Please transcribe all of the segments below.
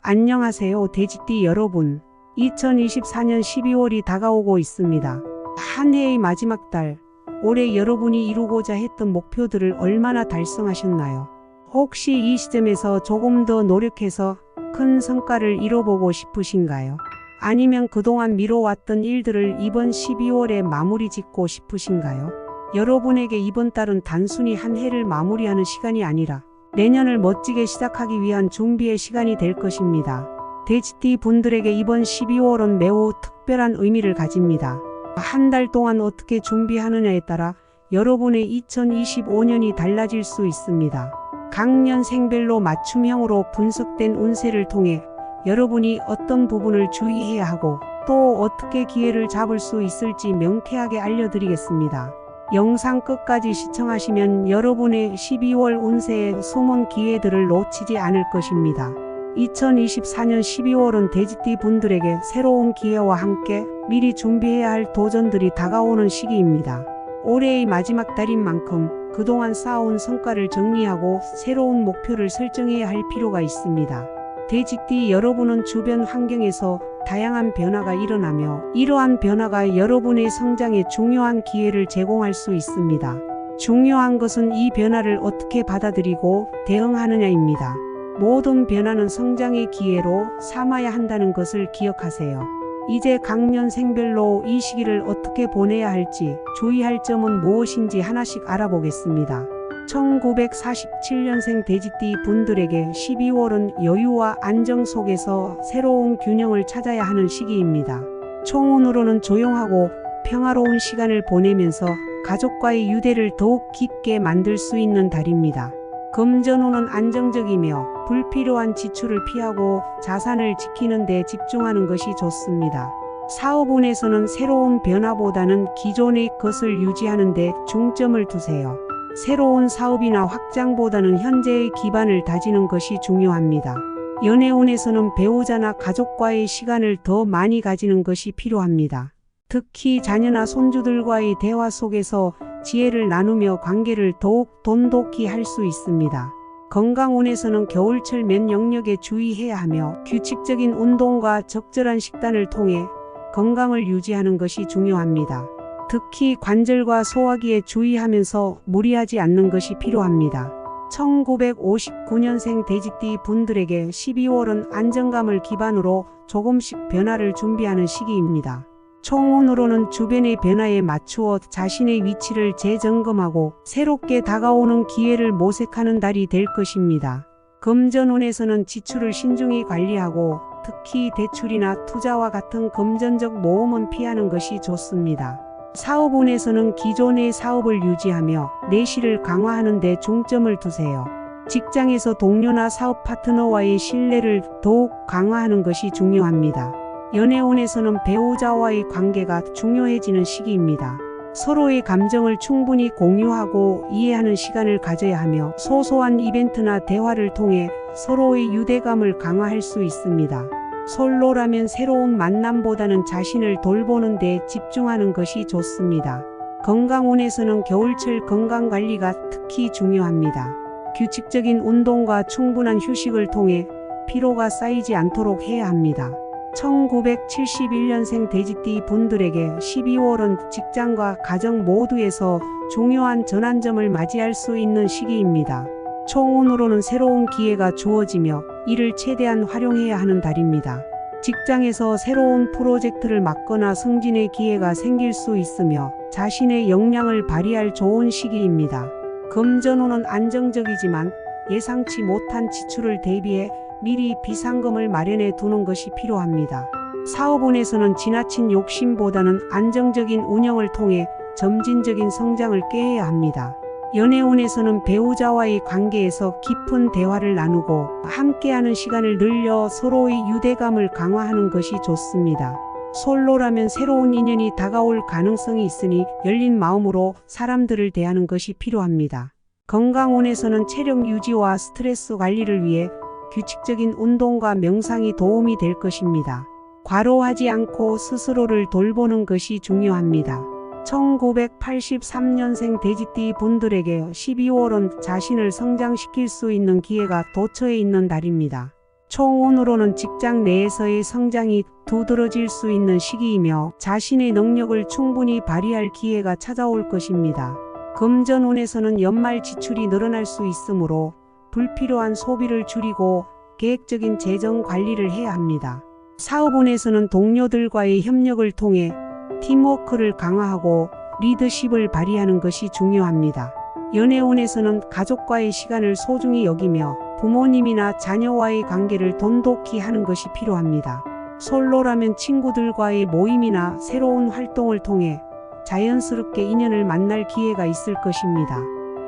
안녕하세요, 돼지띠 여러분. 2024년 12월이 다가오고 있습니다. 한 해의 마지막 달, 올해 여러분이 이루고자 했던 목표들을 얼마나 달성하셨나요? 혹시 이 시점에서 조금 더 노력해서 큰 성과를 이뤄보고 싶으신가요? 아니면 그동안 미뤄왔던 일들을 이번 12월에 마무리 짓고 싶으신가요? 여러분에게 이번 달은 단순히 한 해를 마무리하는 시간이 아니라 내년을 멋지게 시작하기 위한 준비의 시간이 될 것입니다. 돼지띠 분들에게 이번 12월은 매우 특별한 의미를 가집니다. 한 달 동안 어떻게 준비하느냐에 따라 여러분의 2025년이 달라질 수 있습니다. 각 년생별로 맞춤형으로 분석된 운세를 통해 여러분이 어떤 부분을 주의해야 하고 또 어떻게 기회를 잡을 수 있을지 명쾌하게 알려드리겠습니다. 영상 끝까지 시청하시면 여러분의 12월 운세의 숨은 기회들을 놓치지 않을 것입니다. 2024년 12월은 돼지띠 분들에게 새로운 기회와 함께 미리 준비해야 할 도전들이 다가오는 시기입니다. 올해의 마지막 달인 만큼 그동안 쌓아온 성과를 정리하고 새로운 목표를 설정해야 할 필요가 있습니다. 돼지띠 여러분은 주변 환경에서 다양한 변화가 일어나며 이러한 변화가 여러분의 성장에 중요한 기회를 제공할 수 있습니다. 중요한 것은 이 변화를 어떻게 받아들이고 대응하느냐입니다. 모든 변화는 성장의 기회로 삼아야 한다는 것을 기억하세요. 이제 각 년생별로 이 시기를 어떻게 보내야 할지 주의할 점은 무엇인지 하나씩 알아보겠습니다. 1947년생 돼지띠 분들에게 12월은 여유와 안정 속에서 새로운 균형을 찾아야 하는 시기입니다. 총운으로는 조용하고 평화로운 시간을 보내면서 가족과의 유대를 더욱 깊게 만들 수 있는 달입니다. 금전운은 안정적이며 불필요한 지출을 피하고 자산을 지키는 데 집중하는 것이 좋습니다. 사업운에서는 새로운 변화보다는 기존의 것을 유지하는 데 중점을 두세요. 새로운 사업이나 확장보다는 현재의 기반을 다지는 것이 중요합니다. 연애운에서는 배우자나 가족과의 시간을 더 많이 가지는 것이 필요합니다. 특히 자녀나 손주들과의 대화 속에서 지혜를 나누며 관계를 더욱 돈독히 할 수 있습니다. 건강운에서는 겨울철 면 영역에 주의해야 하며 규칙적인 운동과 적절한 식단을 통해 건강을 유지하는 것이 중요합니다. 특히 관절과 소화기에 주의하면서 무리하지 않는 것이 필요합니다. 1959년생 돼지띠 분들에게 12월은 안정감을 기반으로 조금씩 변화를 준비하는 시기입니다. 총운으로는 주변의 변화에 맞추어 자신의 위치를 재점검하고 새롭게 다가오는 기회를 모색하는 달이 될 것입니다. 금전운에서는 지출을 신중히 관리하고 특히 대출이나 투자와 같은 금전적 모험은 피하는 것이 좋습니다. 사업운에서는 기존의 사업을 유지하며 내실을 강화하는 데 중점을 두세요. 직장에서 동료나 사업 파트너와의 신뢰를 더욱 강화하는 것이 중요합니다. 연애운에서는 배우자와의 관계가 중요해지는 시기입니다. 서로의 감정을 충분히 공유하고 이해하는 시간을 가져야 하며 소소한 이벤트나 대화를 통해 서로의 유대감을 강화할 수 있습니다. 솔로라면 새로운 만남보다는 자신을 돌보는 데 집중하는 것이 좋습니다. 건강운에서는 겨울철 건강관리가 특히 중요합니다. 규칙적인 운동과 충분한 휴식을 통해 피로가 쌓이지 않도록 해야 합니다. 1971년생 돼지띠 분들에게 12월은 직장과 가정 모두에서 중요한 전환점을 맞이할 수 있는 시기입니다. 총운으로는 새로운 기회가 주어지며 이를 최대한 활용해야 하는 달입니다. 직장에서 새로운 프로젝트를 맡거나 승진의 기회가 생길 수 있으며 자신의 역량을 발휘할 좋은 시기입니다. 금전운은 안정적이지만 예상치 못한 지출을 대비해 미리 비상금을 마련해 두는 것이 필요합니다. 사업운에서는 지나친 욕심보다는 안정적인 운영을 통해 점진적인 성장을 꾀해야 합니다. 연애운에서는 배우자와의 관계에서 깊은 대화를 나누고 함께하는 시간을 늘려 서로의 유대감을 강화하는 것이 좋습니다. 솔로라면 새로운 인연이 다가올 가능성이 있으니 열린 마음으로 사람들을 대하는 것이 필요합니다. 건강운에서는 체력 유지와 스트레스 관리를 위해 규칙적인 운동과 명상이 도움이 될 것입니다. 과로하지 않고 스스로를 돌보는 것이 중요합니다. 1983년생 돼지띠 분들에게 12월은 자신을 성장시킬 수 있는 기회가 도처에 있는 달입니다. 총론으로는 직장 내에서의 성장이 두드러질 수 있는 시기이며 자신의 능력을 충분히 발휘할 기회가 찾아올 것입니다. 금전운에서는 연말 지출이 늘어날 수 있으므로 불필요한 소비를 줄이고 계획적인 재정 관리를 해야 합니다. 사업운에서는 동료들과의 협력을 통해 팀워크를 강화하고 리더십을 발휘하는 것이 중요합니다. 연애운에서는 가족과의 시간을 소중히 여기며 부모님이나 자녀와의 관계를 돈독히 하는 것이 필요합니다. 솔로라면 친구들과의 모임이나 새로운 활동을 통해 자연스럽게 인연을 만날 기회가 있을 것입니다.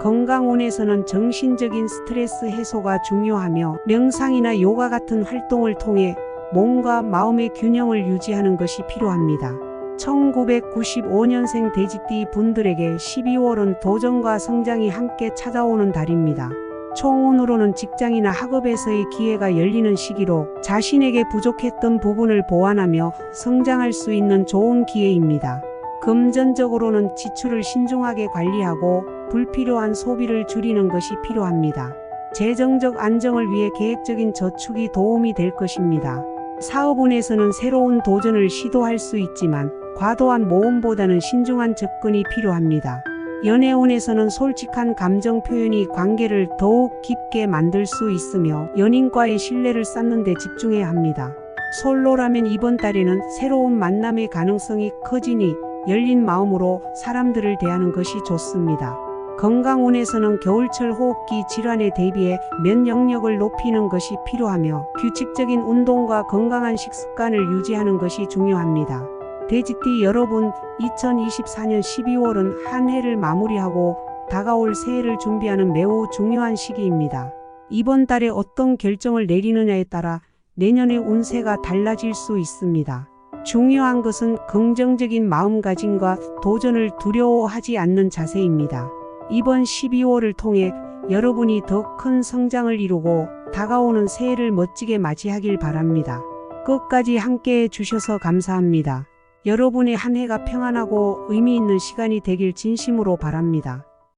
건강운에서는 정신적인 스트레스 해소가 중요하며 명상이나 요가 같은 활동을 통해 몸과 마음의 균형을 유지하는 것이 필요합니다. 1995년생 돼지띠 분들에게 12월은 도전과 성장이 함께 찾아오는 달입니다. 총운으로는 직장이나 학업에서의 기회가 열리는 시기로 자신에게 부족했던 부분을 보완하며 성장할 수 있는 좋은 기회입니다. 금전적으로는 지출을 신중하게 관리하고 불필요한 소비를 줄이는 것이 필요합니다. 재정적 안정을 위해 계획적인 저축이 도움이 될 것입니다. 사업운에서는 새로운 도전을 시도할 수 있지만 과도한 모험보다는 신중한 접근이 필요합니다. 연애운에서는 솔직한 감정 표현이 관계를 더욱 깊게 만들 수 있으며 연인과의 신뢰를 쌓는 데 집중해야 합니다. 솔로라면 이번 달에는 새로운 만남의 가능성이 커지니 열린 마음으로 사람들을 대하는 것이 좋습니다. 건강운에서는 겨울철 호흡기 질환에 대비해 면역력을 높이는 것이 필요하며 규칙적인 운동과 건강한 식습관을 유지하는 것이 중요합니다. 돼지띠 여러분, 2024년 12월은 한 해를 마무리하고 다가올 새해를 준비하는 매우 중요한 시기입니다. 이번 달에 어떤 결정을 내리느냐에 따라 내년의 운세가 달라질 수 있습니다. 중요한 것은 긍정적인 마음가짐과 도전을 두려워하지 않는 자세입니다. 이번 12월을 통해 여러분이 더 큰 성장을 이루고 다가오는 새해를 멋지게 맞이하길 바랍니다. 끝까지 함께해 주셔서 감사합니다. 여러분의 한 해가 평안하고 의미 있는 시간이 되길 진심으로 바랍니다.